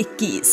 21।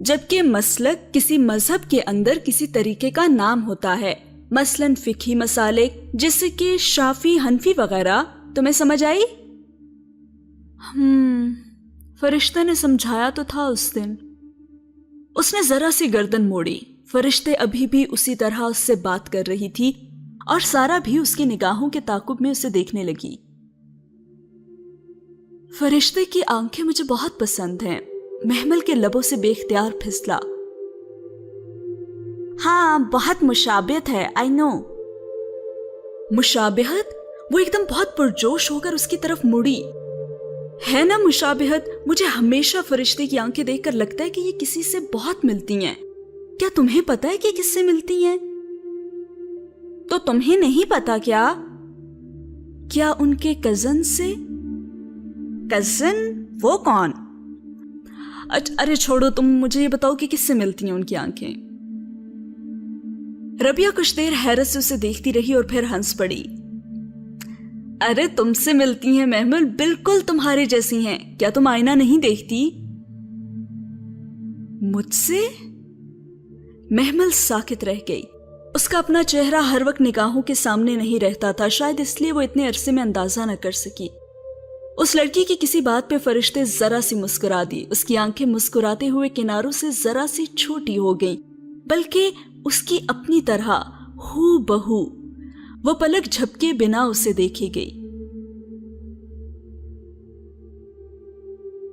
جبکہ مسلک کسی مذہب کے اندر کسی طریقے کا نام ہوتا ہے، مثلاً فقہی مسالک جیسے کہ شافعی، حنفی وغیرہ۔ تمہیں سمجھ آئی؟ فرشتے نے سمجھایا تو تھا اس دن۔ اس نے ذرا سی گردن موڑی۔ فرشتے ابھی بھی اسی طرح اس سے بات کر رہی تھی اور سارا بھی اس کی نگاہوں کے تعاقب میں اسے دیکھنے لگی۔ فرشتے کی آنکھیں مجھے بہت پسند ہیں، محمل کے لبوں سے بے اختیار پھسلا۔ ہاں، بہت مشابہت ہے، آئی نو۔ مشابہت؟ وہ ایک دم بہت پرجوش ہو کر اس کی طرف مڑی۔ ہے نا مشابہت؟ مجھے ہمیشہ فرشتے کی آنکھیں دیکھ کر لگتا ہے کہ یہ کسی سے بہت ملتی ہیں۔ کیا تمہیں پتا ہے کہ کس سے ملتی ہیں؟ تو تمہیں نہیں پتا کیا؟ کیا ان کے کزن سے؟ کزن؟ وہ کون؟ ارے چھوڑو، تم مجھے یہ بتاؤ کہ کس سے ملتی ہیں ان کی آنکھیں؟ ربیہ کچھ دیر حیرت سے اسے دیکھتی رہی اور پھر ہنس پڑی۔ ارے تم سے ملتی ہیں محمل، بالکل تمہارے جیسی ہیں۔ کیا تم آئینہ نہیں دیکھتی؟ مجھ سے؟ محمل ساکت رہ گئی۔ اس کا اپنا چہرہ ہر وقت نگاہوں کے سامنے نہیں رہتا تھا، شاید اس لیے وہ اتنے عرصے میں اندازہ نہ کر سکی۔ اس لڑکی کی کسی بات پہ فرشتے ذرا سی مسکرا دی۔ اس کی آنکھیں مسکراتے ہوئے کناروں سے ذرا سی چھوٹی ہو گئیں، بلکہ اس کی اپنی طرح ہو بہو۔ وہ پلک جھپکے بنا اسے دیکھے گئی۔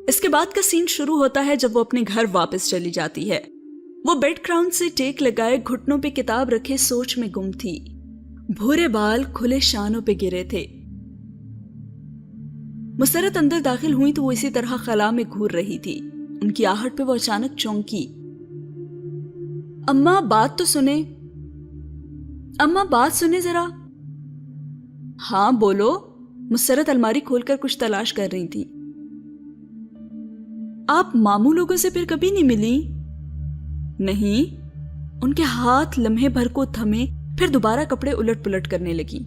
اس کے بعد کا سین شروع ہوتا ہے جب وہ اپنے گھر واپس چلی جاتی ہے۔ وہ بیڈ گراؤنڈ سے ٹیک لگائے گھٹنوں پہ کتاب رکھے سوچ میں گم تھی۔ بھورے بال کھلے شانوں پہ گرے تھے۔ مسرت اندر داخل ہوئی تو وہ اسی طرح خلا میں گھور رہی تھی۔ ان کی آہٹ پہ وہ اچانک چونکی۔ اماں بات تو سنیں، اماں بات سنیں ذرا۔ ہاں بولو۔ مسرت الماری کھول کر کچھ تلاش کر رہی تھی۔ آپ ماموں لوگوں سے پھر کبھی نہیں ملی؟ نہیں۔ ان کے ہاتھ لمحے بھر کو تھمے، پھر دوبارہ کپڑے الٹ پلٹ کرنے لگی۔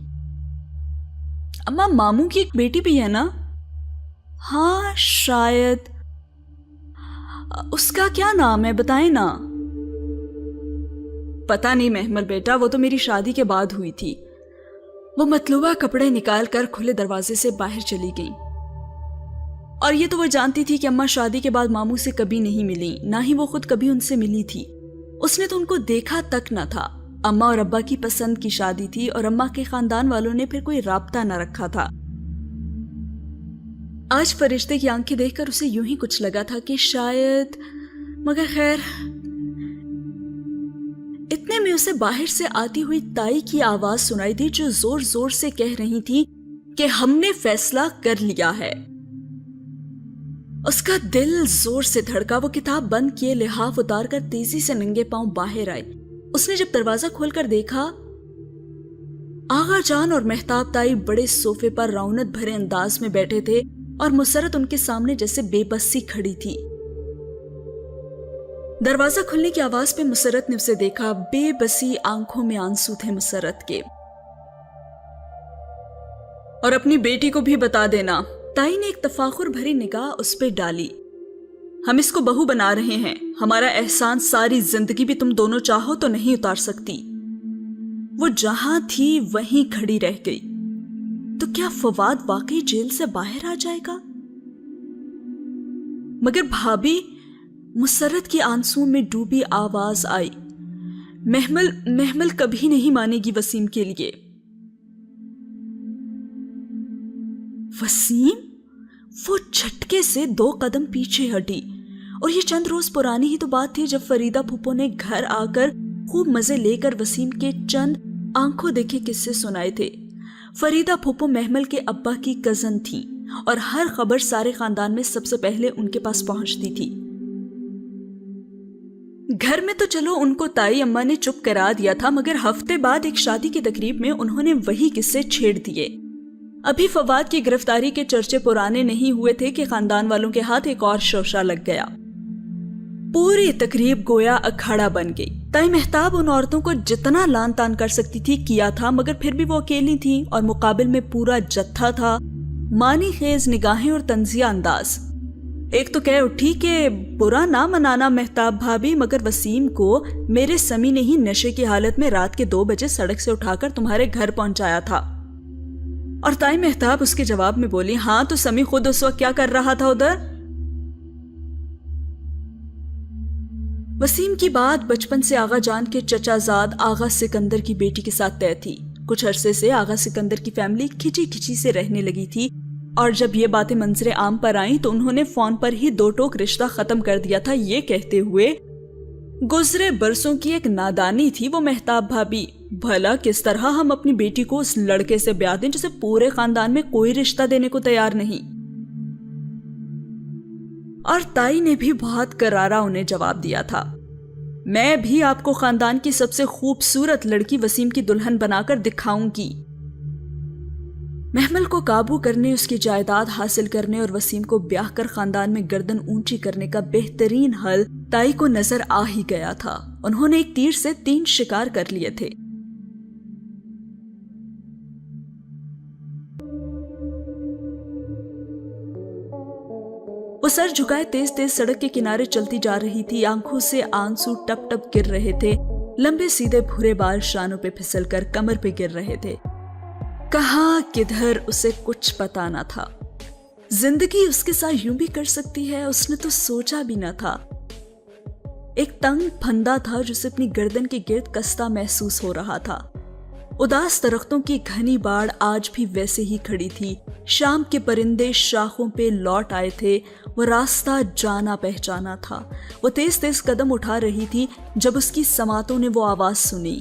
اماں ماموں کی ایک بیٹی بھی ہے نا؟ ہاں شاید۔ اس کا کیا نام ہے بتائیں نا۔ پتہ نہیں محمل بیٹا، وہ تو میری شادی کے بعد ہوئی تھی۔ وہ مطلوبہ کپڑے نکال کر کھلے دروازے سے باہر چلی گئیں۔ اور یہ تو وہ جانتی تھی کہ اماں شادی کے بعد ماموں سے کبھی نہیں ملی، نہ ہی وہ خود کبھی ان سے ملی تھی۔ اس نے تو ان کو دیکھا تک نہ تھا۔ اماں اور ابا کی پسند کی شادی تھی اور اماں کے خاندان والوں نے پھر کوئی رابطہ نہ رکھا تھا۔ آج فرشتے کی آنکھیں دیکھ کر اسے یوں ہی کچھ لگا تھا کہ شاید، مگر خیر۔ اتنے میں اسے باہر سے آتی ہوئی تائی کی آواز سنائی دی جو زور زور سے کہہ رہی تھی کہ ہم نے فیصلہ کر لیا ہے۔ اس کا دل زور سے دھڑکا۔ وہ کتاب بند کیے لحاف اتار کر تیزی سے ننگے پاؤں باہر آئی۔ اس نے جب دروازہ کھول کر دیکھا، آغا جان اور مہتاب تائی بڑے صوفے پر رونت بھرے انداز میں بیٹھے تھے اور مسرت ان کے سامنے جیسے بے بسی کھڑی تھی۔ دروازہ کھلنے کی آواز پہ مسرت نے اسے دیکھا۔ بے بسی آنکھوں میں آنسو تھے مسرت کے۔ اور اپنی بیٹی کو بھی بتا دینا۔ تائی نے ایک تفاخر بھری نگاہ اس پہ ڈالی۔ ہم اس کو بہو بنا رہے ہیں۔ ہمارا احسان ساری زندگی بھی تم دونوں چاہو تو نہیں اتار سکتی۔ وہ جہاں تھی وہیں کھڑی رہ گئی۔ تو کیا فواد واقعی جیل سے باہر آ جائے گا؟ مگر بھابھی، مسرت کی آنسوں میں ڈوبی آواز آئی، محمل کبھی نہیں مانے گی وسیم کے لیے۔ وسیم؟ وہ جھٹکے سے 2 قدم پیچھے ہٹی۔ اور یہ چند روز پرانی ہی تو بات تھی جب فریدہ پھوپھو نے گھر آ کر خوب مزے لے کر وسیم کے چند آنکھوں دیکھے قصے سنائے تھے۔ فریدہ پھوپھو محمل کے ابا کی کزن تھی اور ہر خبر سارے خاندان میں سب سے پہلے ان کے پاس پہنچتی تھی۔ گھر میں تو چلو ان کو تائی اماں نے چپ کرا دیا تھا، مگر ہفتے بعد ایک شادی کی تقریب میں انہوں نے وہی قصے چھیڑ دیے۔ ابھی فواد کی گرفتاری کے چرچے پرانے نہیں ہوئے تھے کہ خاندان والوں کے ہاتھ ایک اور شوشہ لگ گیا۔ پوری تقریب گویا اکھاڑا بن گئی۔ تائی مہتاب ان عورتوں کو جتنا لان تان کر سکتی تھی کیا تھا، مگر پھر بھی وہ اکیلی تھیں اور مقابل میں پورا جتھا تھا، معنی خیز نگاہیں اور طنزیہ انداز۔ ایک تو کہہ اٹھی کہ برا نہ منانا مہتاب بھابی، مگر وسیم کو میرے سمی نے ہی نشے کی حالت میں رات کے 2 بجے سڑک سے اٹھا کر تمہارے گھر پہنچایا تھا۔ اور تائی مہتاب اس کے جواب میں بولی، ہاں تو سمی خود اس وقت کیا کر رہا تھا ادھر؟ وسیم کی بات بچپن سے آغا جان کے چچا زاد آغا سکندر کی بیٹی کے ساتھ طے تھی۔ کچھ عرصے سے آغا سکندر کی فیملی کھچی کھچی سے رہنے لگی تھی، اور جب یہ باتیں منظر عام پر آئیں تو انہوں نے فون پر ہی 2 ٹوک رشتہ ختم کر دیا تھا، یہ کہتے ہوئے گزرے برسوں کی ایک نادانی تھی وہ مہتاب بھابی، بھلا کس طرح ہم اپنی بیٹی کو اس لڑکے سے بیاہ دیں جسے پورے خاندان میں کوئی رشتہ دینے کو تیار نہیں۔ اور تائی نے بھی بہت کرارا انہیں جواب دیا تھا، میں بھی آپ کو خاندان کی سب سے خوبصورت لڑکی وسیم کی دلہن بنا کر دکھاؤں گی۔ محمل کو قابو کرنے، اس کی جائیداد حاصل کرنے اور وسیم کو بیاہ کر خاندان میں گردن اونچی کرنے کا بہترین حل تائی کو نظر آ ہی گیا تھا۔ انہوں نے ایک تیر سے 3 شکار کر لیے تھے۔ وہ سر جھکائے تیز تیز سڑک کے کنارے چلتی جا رہی تھی، آنکھوں سے آنسو ٹپ ٹپ گر رہے تھے، لمبے سیدھے بھورے بال شانوں پہ پھسل کر کمر پہ گر رہے تھے۔ کہاں کدھر اسے کچھ پتا نہ تھا۔ زندگی اس کے ساتھ یوں بھی کر سکتی ہے، اس نے تو سوچا بھی نہ تھا۔ ایک تنگ پھندا تھا جسے اپنی گردن کے گرد کستا محسوس ہو رہا تھا۔ اداس درختوں کی گھنی باڑ آج بھی ویسے ہی کھڑی تھی، شام کے پرندے شاخوں پہ لوٹ آئے تھے، وہ راستہ جانا پہچانا تھا۔ وہ تیز تیز قدم اٹھا رہی تھی جب اس کی سماعتوں نے وہ آواز سنی،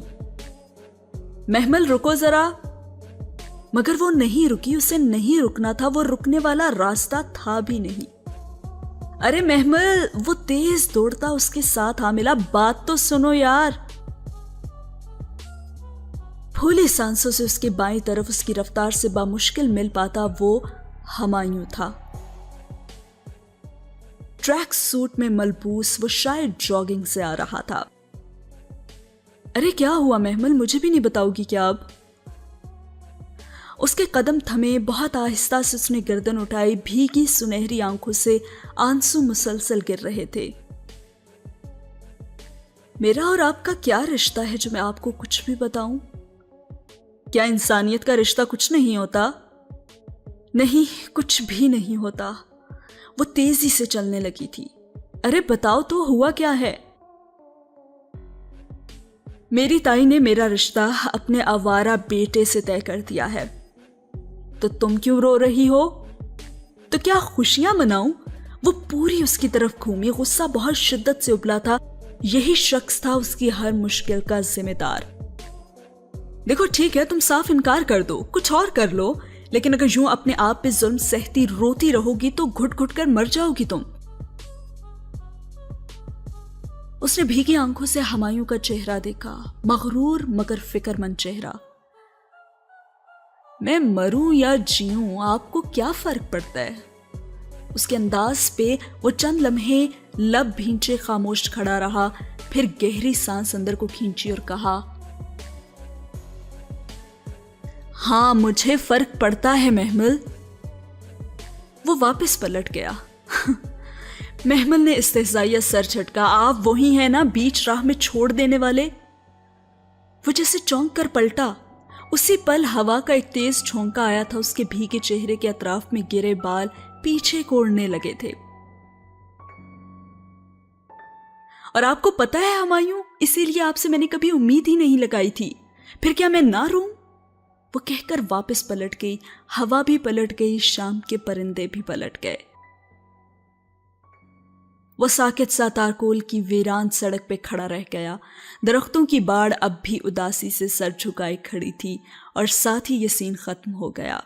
محمل رکو ذرا۔ مگر وہ نہیں رکی، اسے نہیں رکنا تھا، وہ رکنے والا راستہ تھا بھی نہیں۔ ارے محمل، وہ تیز دوڑتا اس کے ساتھ آ ملا، بات تو سنو یار۔ پھولی سانسوں سے اس کے بائیں طرف اس کی رفتار سے بامشکل مل پاتا وہ ہمایوں تھا۔ ٹریک سوٹ میں ملبوس وہ شاید جاگنگ سے آ رہا تھا۔ ارے کیا ہوا محمل، مجھے بھی نہیں بتاؤ گی کیا اب؟ اس کے قدم تھمے، بہت آہستہ سے اس نے گردن اٹھائی، بھیگی سنہری آنکھوں سے آنسو مسلسل گر رہے تھے۔ میرا اور آپ کا کیا رشتہ ہے جو میں آپ کو کچھ بھی بتاؤں؟ کیا انسانیت کا رشتہ کچھ نہیں ہوتا؟ نہیں، کچھ بھی نہیں ہوتا۔ وہ تیزی سے چلنے لگی تھی۔ ارے بتاؤ تو، ہوا کیا ہے؟ میری تائی نے میرا رشتہ اپنے آوارہ بیٹے سے طے کر دیا ہے۔ تو تم کیوں رو رہی ہو؟ تو کیا خوشیاں مناؤں؟ وہ پوری اس کی طرف گھومی، غصہ بہت شدت سے ابلا تھا۔ یہی شخص تھا اس کی ہر مشکل کا ذمہ دار۔ دیکھو ٹھیک ہے، تم صاف انکار کر دو، کچھ اور کر لو، لیکن اگر یوں اپنے آپ پہ ظلم سہتی روتی رہو گی تو گھٹ گھٹ کر مر جاؤ گی تم۔ اس نے بھیگی آنکھوں سے ہمایوں کا چہرہ دیکھا، مغرور مگر فکر مند چہرہ۔ میں مروں یا جیوں آپ کو کیا فرق پڑتا ہے؟ اس کے انداز پہ وہ چند لمحے لب بھینچے خاموش کھڑا رہا، پھر گہری سانس اندر کو کھینچی اور کہا، ہاں مجھے فرق پڑتا ہے محمل۔ وہ واپس پلٹ گیا۔ محمل نے استہزائیہ سر جھٹکا، آپ وہی ہیں نا بیچ راہ میں چھوڑ دینے والے؟ وہ جیسے چونک کر پلٹا۔ اسی پل ہوا کا ایک تیز جھونکا آیا تھا، اس کے بھیگے چہرے کے اطراف میں گرے بال پیچھے کوڑنے لگے تھے۔ اور آپ کو پتا ہے ہمایوں، اسی لیے آپ سے میں نے کبھی امید ہی نہیں لگائی تھی۔ پھر کیا میں نہ روں؟ وہ کہہ کر واپس پلٹ گئی۔ ہوا بھی پلٹ گئی، شام کے پرندے بھی پلٹ گئے۔ وہ ساکت سا تارکول کی ویران سڑک پہ کھڑا رہ گیا۔ درختوں کی باڑ اب بھی اداسی سے سر جھکائے کھڑی تھی اور ساتھ ہی یہ سین ختم ہو گیا۔